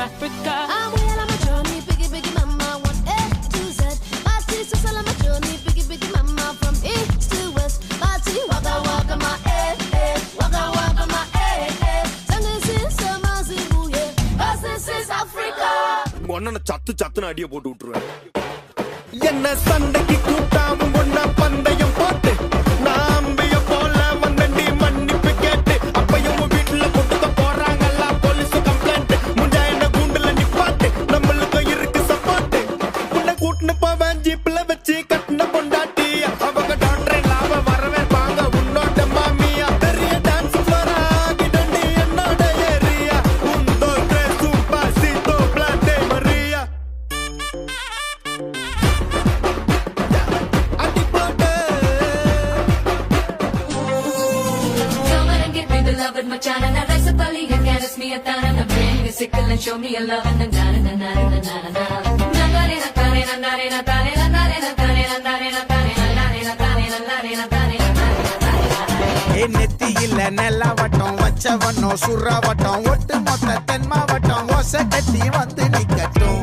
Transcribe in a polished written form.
Africa. I'm well on my journey, biggie mama, one A to Z. My teacher's all on my journey, biggie mama, from east to west. My tea, waka waka my waka waka my This is Zimbabwe, cause this is Africa. ஒன்ன சத்து சத்துன்னு அடிய போட்டு விட்டுருவேன். என்ன சண்டைக்கு கூட்டாவும் ஒன்ன பந்தயம் போட்டு நாம்பிய போல வந்தண்டி மன்னிப்பு கேட்டு அப்பையும் வீட்டுல கொண்டு போறாங்கல்ல போலீஸ் கம்ப்ளைண்ட் முஞ்சா என்ன கூண்டுல நிப்பாட்டு நம்மளுக்கு இருக்கு சப்போர்ட் உன்னை கூட்டுன்னு போவேன் ஜீப்ல வச்சு கட்டின பொண்டாட்டி அவங்க டாக்டர் லாப வரவே வாங்க உன்னோட மாமியா பெரிய டான்ஸ் ஃப்ளோரா கிடண்டி என்னோட ஏரியா உந்தோ சூப்பா சீதோ பிளாட்டே மரியா Beloved Machana, na rise up early and get us me a thana, na bring me a sickle and show me a love and na na na na na na na na na na na tane na na na tane na na na tane na na na tane na na na tane na na na tane ஏ நெத்தியில நெல்லவட்டம் வச்சவனோ சுறவட்டம் ஒட்டு மொத்த தென் மாவட்டம் ஓசை கட்டி வந்து நிக்கட்டும்